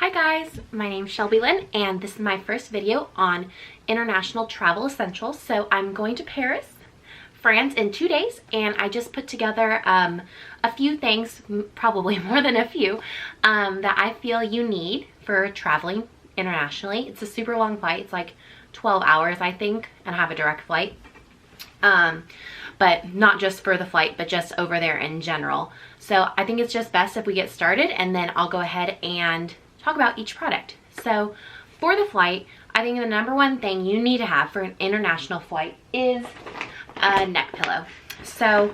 Hi guys, my name's Shelby Lynn and this is my first video on international travel essentials. So I'm going to Paris, France in 2 days, and I just put together a few things, probably more than a few, that I feel you need for traveling internationally. It's a super long flight. It's like 12 hours I think, and I have a direct flight. But not just for the flight, but just over there in general. So I think it's just best if we get started and then I'll go ahead and talk about each product. So for the flight, I think the number one thing you need to have for an international flight is a neck pillow. So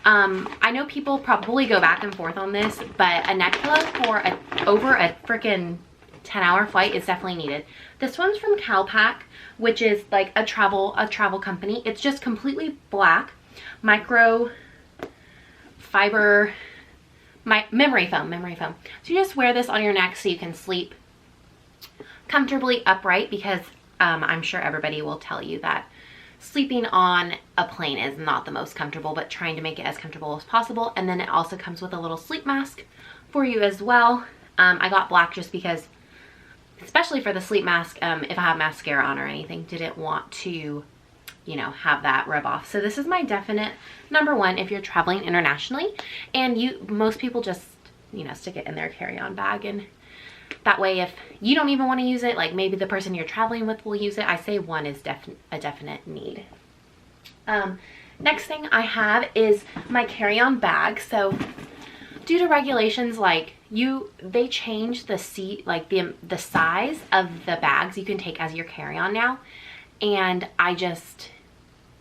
I know people probably go back and forth on this, but a neck pillow for over a freaking 10-hour flight is definitely needed. This one's from Pack, which is like a travel company. It's just completely black, micro fiber, memory foam. So you just wear this on your neck so you can sleep comfortably upright, because I'm sure everybody will tell you that sleeping on a plane is not the most comfortable, but trying to make it as comfortable as possible. And then it also comes with a little sleep mask for you as well. I got black just because, especially for the sleep mask, if I have mascara on or anything, didn't want to, you know, have that rub off. So this is my definite number one if you're traveling internationally, and most people just, you know, stick it in their carry-on bag, and that way if you don't even want to use it, like maybe the person you're traveling with will use it. I say one is a definite need. Next thing I have is my carry-on bag. So due to regulations, like they change the seat, like the size of the bags you can take as your carry-on now, and I just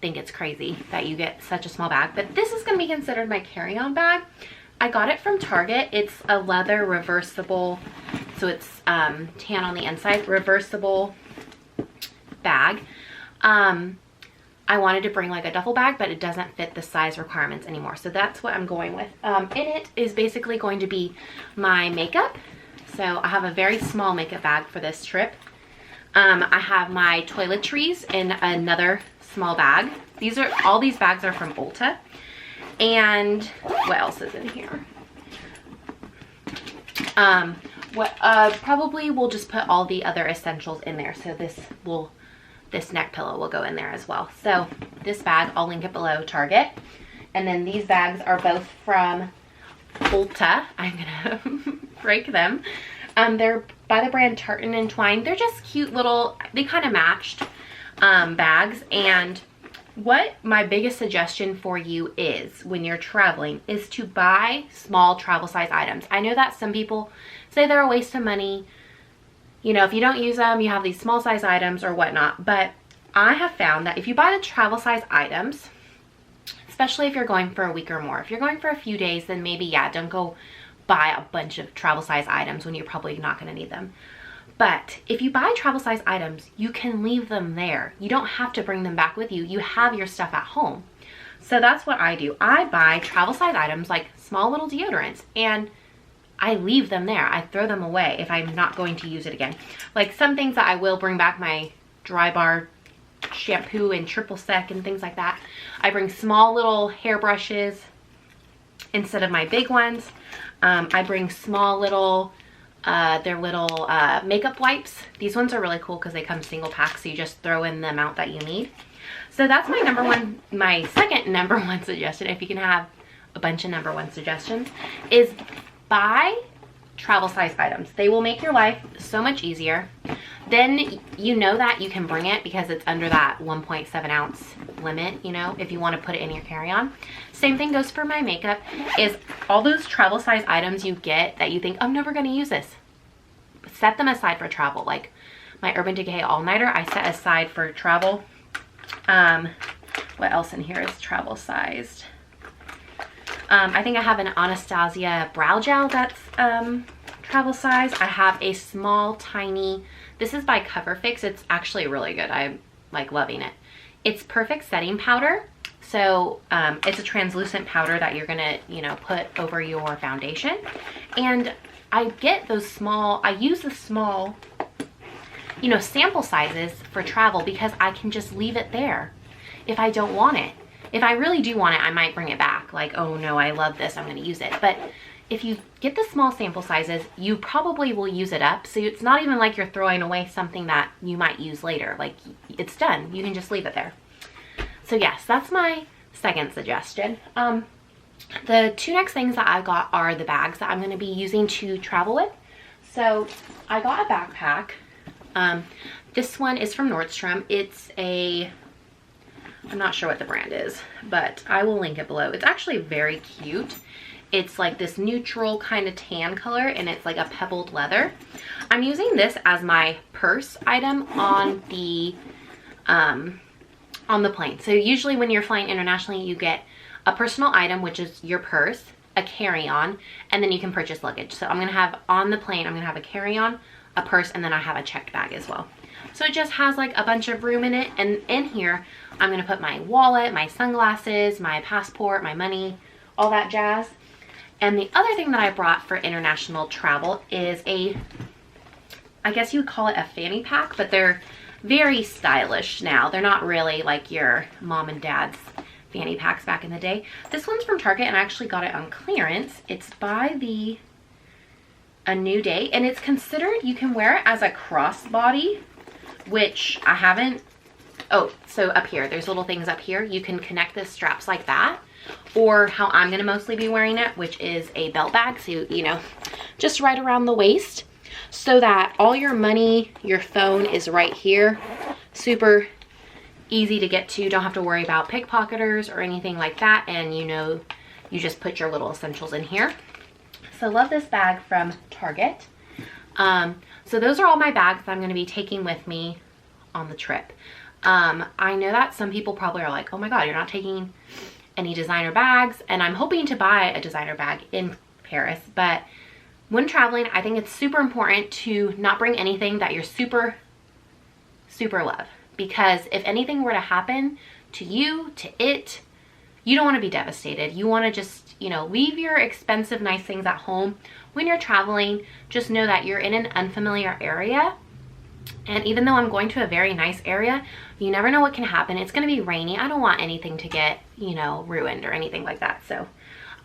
think it's crazy that you get such a small bag. But this is going to be considered my carry-on bag. I got it from Target. It's a leather reversible, so it's tan on the inside, reversible bag. I wanted to bring like a duffel bag, but it doesn't fit the size requirements anymore, so that's what I'm going with. In it is basically going to be my makeup. So I have a very small makeup bag for this trip. I have my toiletries in another small bag. All these bags are from Ulta. And what else is in here? Probably we'll just put all the other essentials in there. So this neck pillow will go in there as well. So this bag, I'll link it below, Target. And then these bags are both from Ulta. I'm gonna break them. They're by the brand Tartan and Twine. They're just cute little, they kind of matched bags. And what my biggest suggestion for you is when you're traveling is to buy small travel size items. I know that some people say they're a waste of money. You know, if you don't use them, you have these small size items or whatnot. But I have found that if you buy the travel size items, especially if you're going for a week or more, if you're going for a few days, then maybe, yeah, don't go buy a bunch of travel size items when you're probably not going to need them. But if you buy travel size items, you can leave them there. You don't have to bring them back with you. You have your stuff at home. So that's what I do. I buy travel size items like small little deodorants, and I leave them there. I throw them away if I'm not going to use it again. Like some things that I will bring back, my Dry Bar shampoo and triple sec and things like that. I bring small little hairbrushes instead of my big ones. I bring small little, they're little makeup wipes. These ones are really cool because they come single pack, so you just throw in the amount that you need. So that's my second number one suggestion, if you can have a bunch of number one suggestions, is buy travel size items. They will make your life so much easier. Then you know that you can bring it because it's under that 1.7 ounce limit, you know, if you want to put it in your carry-on. Same thing goes for my makeup, is all those travel size items you get that you think, I'm never going to use this. Set them aside for travel. Like my Urban Decay All-Nighter, I set aside for travel. What else in here is travel sized? I think I have an Anastasia brow gel that's travel size. I have a small, tiny, this is by CoverFix. It's actually really good. I'm like loving it. It's perfect setting powder. So it's a translucent powder that you're gonna, you know, put over your foundation. And I get those small, I use the small, you know, sample sizes for travel because I can just leave it there if I don't want it. If I really do want it, I might bring it back. Like, oh no, I love this, I'm gonna use it. But if you get the small sample sizes, you probably will use it up. So it's not even like you're throwing away something that you might use later. Like, it's done. You can just leave it there. So yes, that's my second suggestion. The two next things that I got are the bags that I'm going to be using to travel with. So I got a backpack. This one is from Nordstrom. It's I'm not sure what the brand is, but I will link it below. It's actually very cute. It's like this neutral kind of tan color, and it's like a pebbled leather. I'm using this as my purse item on the plane. So usually when you're flying internationally, you get a personal item, which is your purse, a carry-on, and then you can purchase luggage. So I'm gonna have on the plane, I'm gonna have a carry-on, a purse, and then I have a checked bag as well. So it just has like a bunch of room in it, and in here I'm gonna put my wallet, my sunglasses, my passport, my money, all that jazz. And the other thing that I brought for international travel is I guess you would call it a fanny pack, but they're very stylish now. They're not really like your mom and dad's fanny packs back in the day. This one's from Target, and I actually got it on clearance. It's by A New Day, and it's considered, you can wear it as a crossbody, which I haven't. Oh, so up here, there's little things up here. You can connect the straps like that, or how I'm gonna mostly be wearing it, which is a belt bag. So, you know, just right around the waist, so that all your money, your phone is right here. Super easy to get to. Don't have to worry about pickpocketers or anything like that. And you know, you just put your little essentials in here. So love this bag from Target. So those are all my bags that I'm going to be taking with me on the trip. I know that some people probably are like, oh my God, you're not taking any designer bags. And I'm hoping to buy a designer bag in Paris. But when traveling, I think it's super important to not bring anything that you're super love. Because if anything were to happen to you, to it, you don't want to be devastated. You want to just, you know, leave your expensive, nice things at home. When you're traveling, just know that you're in an unfamiliar area. And even though I'm going to a very nice area, you never know what can happen. It's going to be rainy. I don't want anything to get, you know, ruined or anything like that. So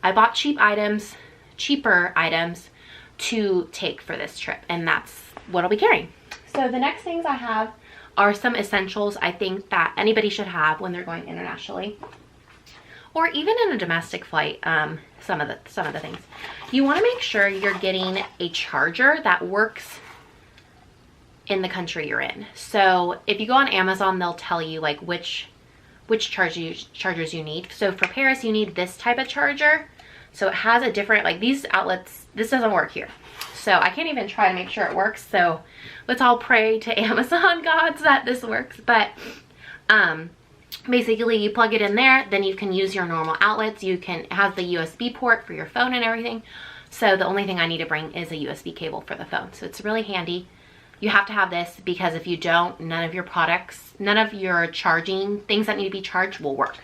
I bought cheaper items to take for this trip. And that's what I'll be carrying. So the next things I have are some essentials I think that anybody should have when they're going internationally, or even in a domestic flight. Some of the things you want to make sure you're getting a charger that works in the country you're in. So if you go on Amazon, they'll tell you like which chargers you need. So for Paris, you need this type of charger. So it has a different, like these outlets, this doesn't work here. So I can't even try to make sure it works. So let's all pray to Amazon gods that this works. But basically you plug it in there, then you can use your normal outlets. It has the USB port for your phone and everything. So the only thing I need to bring is a USB cable for the phone. So it's really handy. You have to have this because if you don't, none of your products, none of your charging things that need to be charged will work.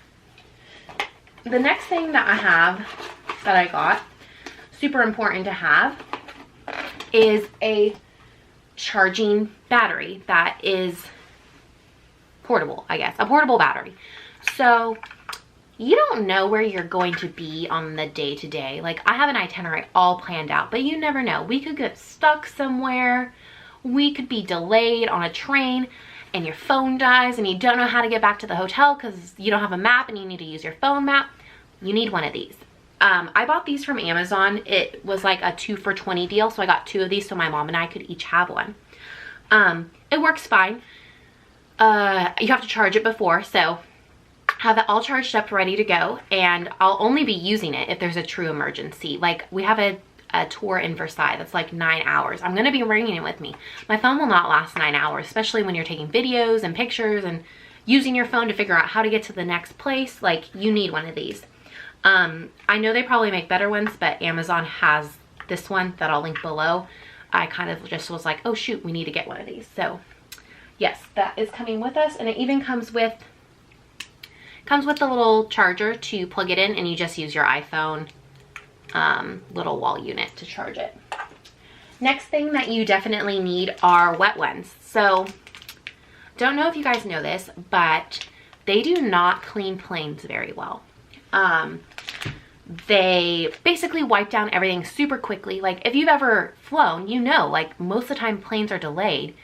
The next thing that I got, super important to have, is a charging battery that is portable, I guess, a portable battery. So you don't know where you're going to be on the day-to-day. Like I have an itinerary all planned out, but you never know. We could get stuck somewhere. We could be delayed on a train and your phone dies and you don't know how to get back to the hotel because you don't have a map and you need to use your phone map. You need one of these. I bought these from Amazon. It was like a 2 for $20 deal. So I got 2 of these so my mom and I could each have one. It works fine. You have to charge it before. So have it all charged up, ready to go. And I'll only be using it if there's a true emergency. Like we have a tour in Versailles that's like 9 hours. I'm going to be bringing it with me. My phone will not last 9 hours, especially when you're taking videos and pictures and using your phone to figure out how to get to the next place. Like you need one of these. I know they probably make better ones, but Amazon has this one that I'll link below. I kind of just was like, oh shoot, we need to get one of these. So yes, that is coming with us. And it even comes with the little charger to plug it in, and you just use your iPhone little wall unit to charge it. Next thing that you definitely need are wet ones. So don't know if you guys know this, but they do not clean planes very well. They basically wipe down everything super quickly. Like if you've ever flown, you know, like most of the time planes are delayed,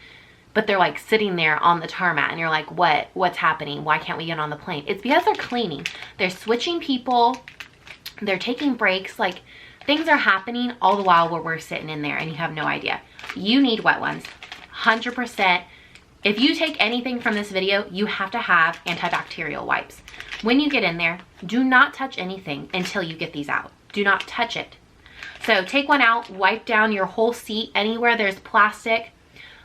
but they're like sitting there on the tarmac and you're like, what's happening? Why can't we get on the plane? It's because they're cleaning. They're switching people. They're taking breaks. Like things are happening all the while where we're sitting in there and you have no idea. You need wet ones, 100%. If you take anything from this video, you have to have antibacterial wipes. When you get in there, do not touch anything until you get these out. Do not touch it. So take one out, wipe down your whole seat, anywhere there's plastic,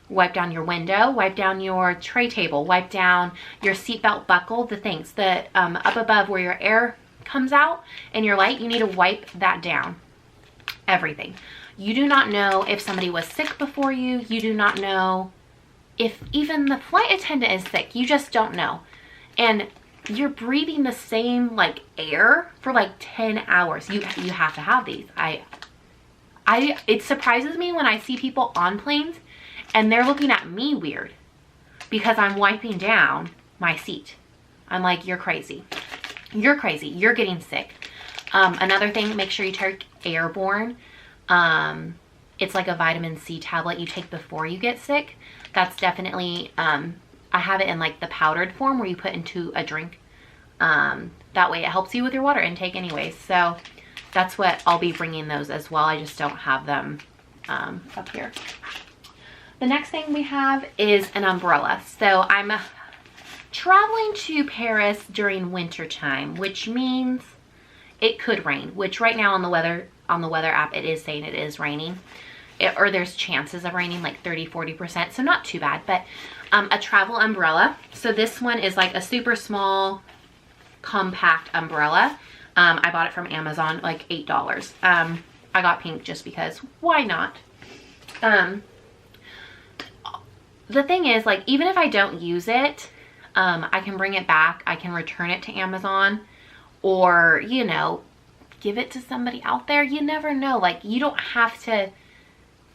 wipe down your window, wipe down your tray table, wipe down your seatbelt buckle, the things that up above where your air comes out and your light, you need to wipe that down. Everything. You do not know if somebody was sick before you. You do not know if even the flight attendant is sick. You just don't know. And you're breathing the same like air for like 10 hours. You have to have these. It surprises me when I see people on planes and they're looking at me weird because I'm wiping down my seat. I'm like, you're crazy. You're crazy. You're getting sick. Another thing, make sure you take Airborne. It's like a vitamin C tablet you take before you get sick. That's definitely, I have it in like the powdered form where you put into a drink. That way it helps you with your water intake anyways. So that's what I'll be bringing those as well. I just don't have them up here. The next thing we have is an umbrella. So I'm traveling to Paris during winter time, which means it could rain, which right now on the weather app, it is saying it is raining. Or there's chances of raining like 30-40%, so not too bad. But a travel umbrella. So this one is like a super small compact umbrella. I bought it from Amazon, like $8. I got pink just because, why not? The thing is, like, even if I don't use it, I can bring it back. I can return it to Amazon, or, you know, give it to somebody out there. You never know. Like, you don't have to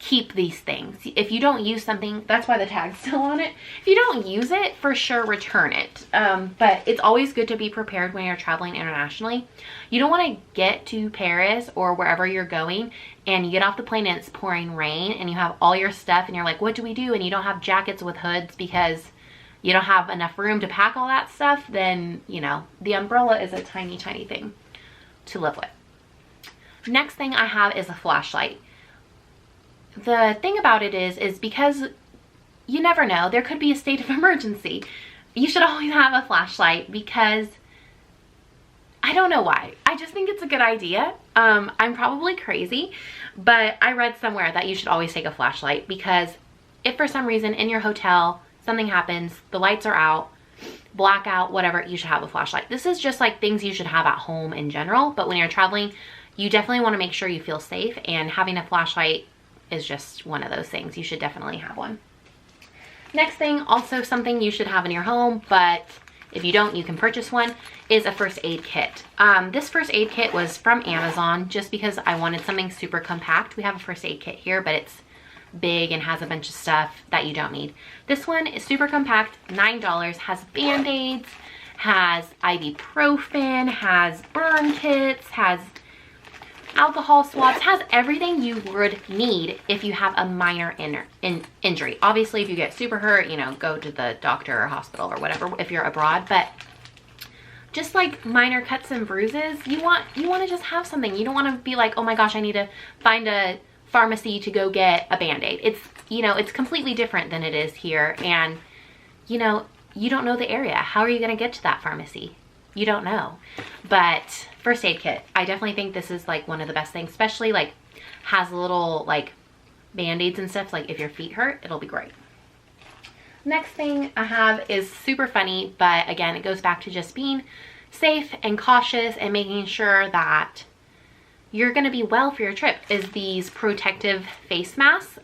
keep these things. If you don't use something, that's why the tag's still on it. If you don't use it, for sure return it. But it's always good to be prepared when you're traveling internationally. You don't want to get to Paris or wherever you're going and you get off the plane and it's pouring rain and you have all your stuff and you're like, what do we do? And you don't have jackets with hoods because you don't have enough room to pack all that stuff. Then, you know, the umbrella is a tiny, tiny thing to live with. Next thing I have is a flashlight. The thing about it is because you never know, there could be a state of emergency. You should always have a flashlight because I don't know why. I just think it's a good idea. I'm probably crazy, but I read somewhere that you should always take a flashlight because if for some reason in your hotel something happens, the lights are out, blackout, whatever, you should have a flashlight. This is just like things you should have at home in general, but when you're traveling, you definitely want to make sure you feel safe, and having a flashlight is just one of those things. You should definitely have one. Next thing, also something you should have in your home, but if you don't, you can purchase one, is a first aid kit. This first aid kit was from Amazon just because I wanted something super compact. We have a first aid kit here, but it's big and has a bunch of stuff that you don't need. This one is super compact, $9, has Band-Aids, has ibuprofen, has burn kits, has alcohol swabs, has everything you would need if you have a minor injury. Obviously, if you get super hurt, you know, go to the doctor or hospital or whatever if you're abroad, but just like minor cuts and bruises, you want to just have something. You don't want to be like, oh my gosh, I need to find a pharmacy to go get a Band-Aid. It's, you know, it's completely different than it is here, and you know, you don't know the area. How are you going to get to that pharmacy? You don't know. But first aid kit, I definitely think this is like one of the best things, especially like has little like Band-Aids and stuff. Like if your feet hurt, it'll be great. Next thing I have is super funny, but again, it goes back to just being safe and cautious and making sure that you're going to be well for your trip, is these protective face masks.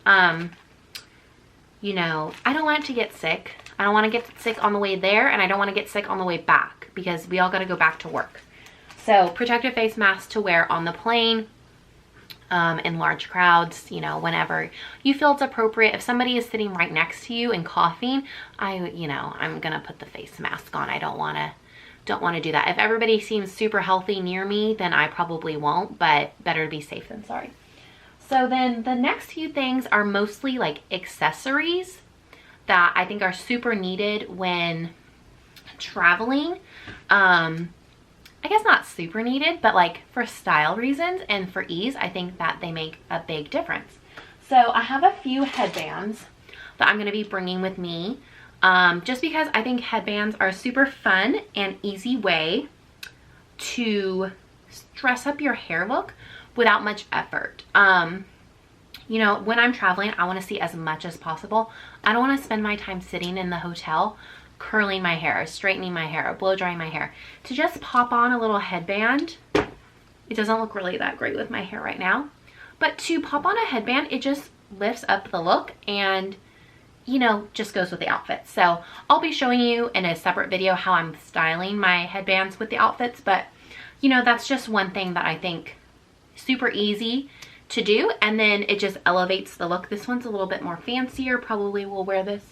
You know, I don't want to get sick. I don't want to get sick on the way there, and I don't want to get sick on the way back because we all got to go back to work. So protective face masks to wear on the plane, in large crowds, you know, whenever you feel it's appropriate. If somebody is sitting right next to you and coughing, I'm going to put the face mask on. I don't want to don't want to do that. If everybody seems super healthy near me, then I probably won't, but better to be safe than sorry. So then the next few things are mostly like accessories that I think are super needed when traveling. I guess not super needed, but like for style reasons and for ease, I think that they make a big difference. So I have a few headbands that I'm going to be bringing with me, just because I think headbands are a super fun and easy way to dress up your hair look without much effort. You know, when I'm traveling, I want to see as much as possible. I don't want to spend my time sitting in the hotel curling my hair, straightening my hair, blow drying my hair. To just pop on a little headband, it doesn't look really that great with my hair right now, but to pop on a headband, it just lifts up the look and, you know, just goes with the outfit. So I'll be showing you in a separate video how I'm styling my headbands with the outfits, but you know, that's just one thing that I think super easy to do, and then it just elevates the look. This one's a little bit more fancier. Probably will wear this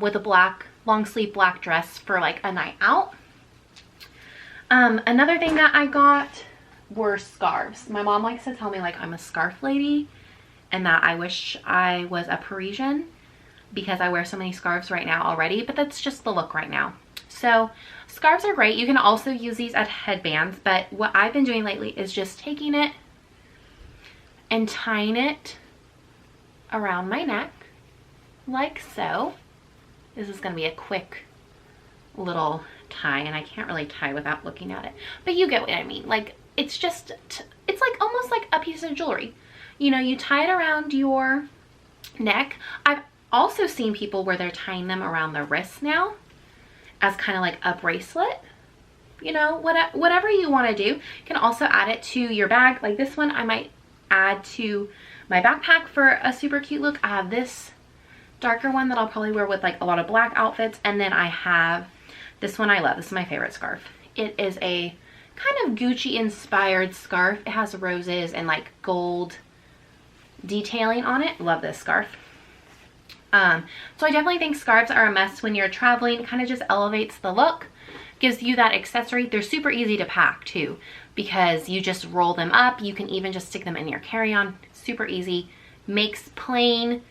with a black long sleeve black dress for like a night out. Another thing that I got were scarves. My mom likes to tell me like I'm a scarf lady and that I wish I was a Parisian because I wear so many scarves right now already, but that's just the look right now. So scarves are great. You can also use these as headbands, but what I've been doing lately is just taking it and tying it around my neck like so. This is going to be a quick little tie, and I can't really tie without looking at it, but you get what I mean. Like, it's just, it's like almost like a piece of jewelry. You know, you tie it around your neck. I've also seen people where they're tying them around the wrists now as kind of like a bracelet. You know, whatever you want to do. You can also add it to your bag. Like this one I might add to my backpack for a super cute look. I have this darker one that I'll probably wear with like a lot of black outfits, and then I have this one I love. This is my favorite scarf. It is a kind of Gucci inspired scarf. It has roses and like gold detailing on it. Love this scarf. So I definitely think scarves are a must when you're traveling. It kind of just elevates the look, gives you that accessory. They're super easy to pack too because you just roll them up. You can even just stick them in your carry-on. Super easy. Makes plain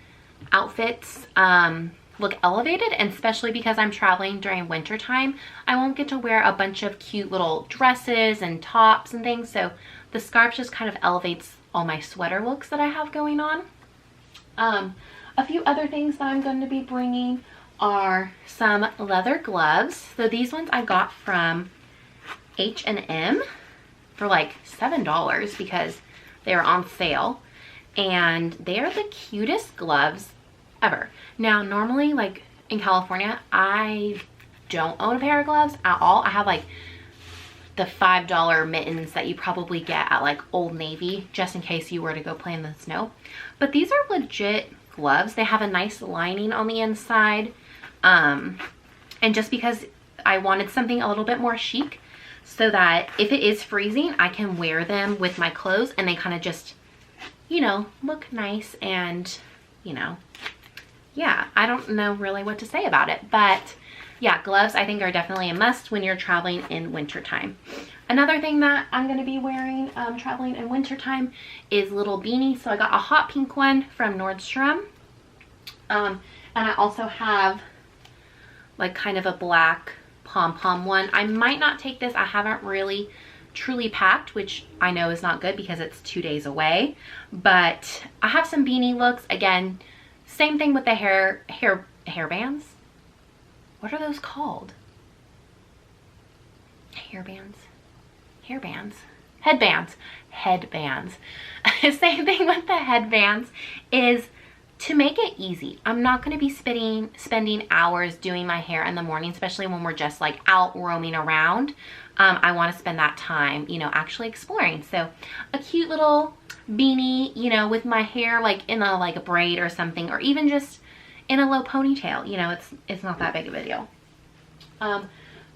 outfits look elevated, and especially because I'm traveling during winter time, I won't get to wear a bunch of cute little dresses and tops and things, so the scarf just kind of elevates all my sweater looks that I have going on. A few other things that I'm going to be bringing are some leather gloves. So these ones I got from H&M for like $7 because they were on sale, and they are the cutest gloves ever. Now normally, like in California, I don't own a pair of gloves at all. I have like the $5 mittens that you probably get at like Old Navy just in case you were to go play in the snow, but these are legit gloves. They have a nice lining on the inside, and just because I wanted something a little bit more chic so that if it is freezing, I can wear them with my clothes and they kind of just, you know, look nice. And you know, yeah, I don't know really what to say about it, but yeah, gloves I think are definitely a must when you're traveling in wintertime. Another thing that I'm going to be wearing traveling in wintertime is little beanies. So I got a hot pink one from Nordstrom, and I also have like kind of a black pom-pom one. I might not take this. I haven't really truly packed, which I know is not good because it's 2 days away, but I have some beanie looks. Again, same thing with the hairbands. What are those called? Headbands. Same thing with the headbands, is to make it easy. I'm not going to be spending hours doing my hair in the morning, especially when we're just like out roaming around. I want to spend that time, you know, actually exploring. So a cute little beanie, you know, with my hair like in a like a braid or something, or even just in a low ponytail, you know, it's not that big of a deal.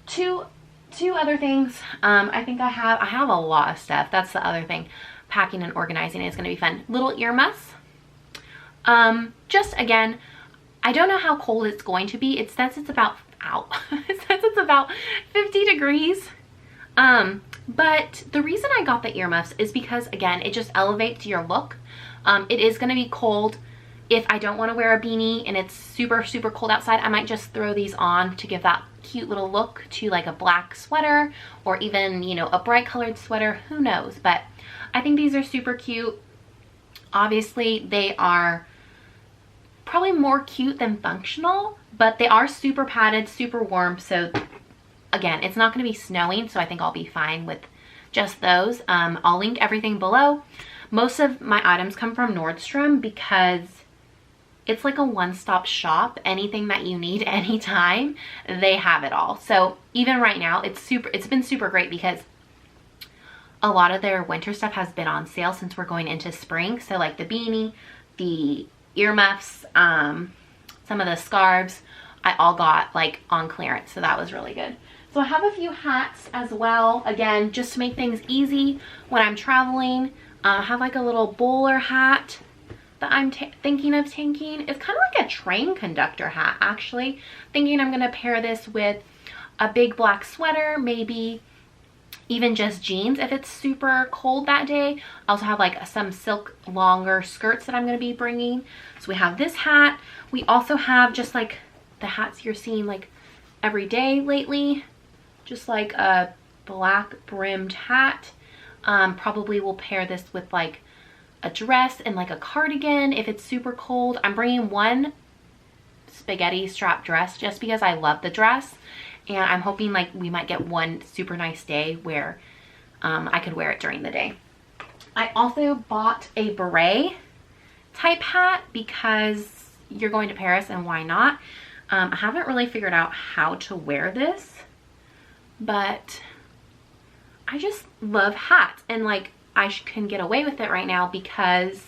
Two other things. I think I have a lot of stuff. That's the other thing. Packing and organizing is going to be fun. Little earmuffs. Just again, I don't know how cold it's going to be. It says it's about out. It says it's about 50 degrees. But the reason I got the earmuffs is because, again, it just elevates your look. It is going to be cold. If I don't want to wear a beanie and it's super, super cold outside, I might just throw these on to give that cute little look to like a black sweater or even, you know, a bright colored sweater, who knows. But I think these are super cute. Obviously, they are probably more cute than functional, but they are super padded, super warm. So again, it's not going to be snowing, so I think I'll be fine with just those. I'll link everything below. Most of my items come from Nordstrom because it's like a one-stop shop. Anything that you need anytime, they have it all. So even right now, it's been super great because a lot of their winter stuff has been on sale since we're going into spring. So like the beanie, the earmuffs, some of the scarves, I all got like on clearance. So that was really good. So I have a few hats as well. Again, just to make things easy when I'm traveling. I have like a little bowler hat that I'm thinking of taking. It's kind of like a train conductor hat, actually. Thinking I'm gonna pair this with a big black sweater, maybe even just jeans if it's super cold that day. I also have like some silk longer skirts that I'm gonna be bringing. So we have this hat. We also have just like the hats you're seeing like every day lately. Just like a black brimmed hat. Probably will pair this with like a dress and like a cardigan if it's super cold. I'm bringing one spaghetti strap dress just because I love the dress, and I'm hoping like we might get one super nice day where I could wear it during the day. I also bought a beret type hat because you're going to Paris and why not. I haven't really figured out how to wear this, but I just love hats, and like I can get away with it right now because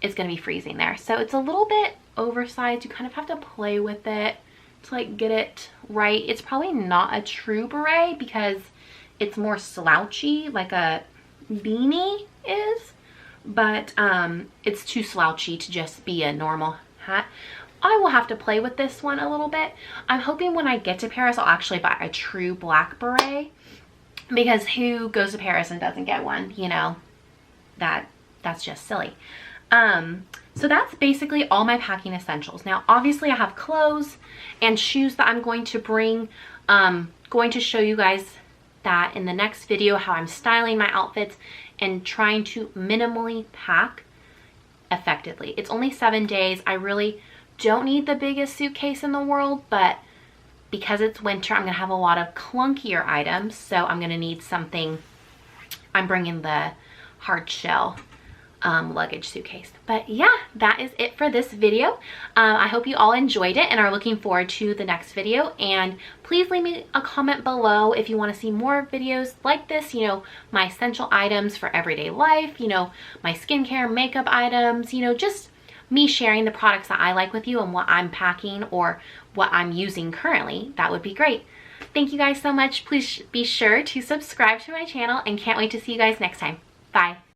it's gonna be freezing there. So it's a little bit oversized. You kind of have to play with it to like get it right. It's probably not a true beret because it's more slouchy like a beanie is, but it's too slouchy to just be a normal hat. I will have to play with this one a little bit. I'm hoping when I get to Paris, I'll actually buy a true black beret, because who goes to Paris and doesn't get one, you know? That's just silly. So that's basically all my packing essentials. Now, obviously I have clothes and shoes that I'm going to bring. Going to show you guys that in the next video, how I'm styling my outfits and trying to minimally pack effectively. It's only 7 days. I really don't need the biggest suitcase in the world, but because it's winter, I'm gonna have a lot of clunkier items, so I'm gonna need something. I'm bringing the hard shell luggage suitcase. But yeah, that is it for this video. I hope you all enjoyed it and are looking forward to the next video. And please leave me a comment below if you want to see more videos like this, you know, my essential items for everyday life, you know, my skincare, makeup items, you know, just me sharing the products that I like with you and what I'm packing or what I'm using currently. That would be great. Thank you guys so much. Please be sure to subscribe to my channel and can't wait to see you guys next time. Bye.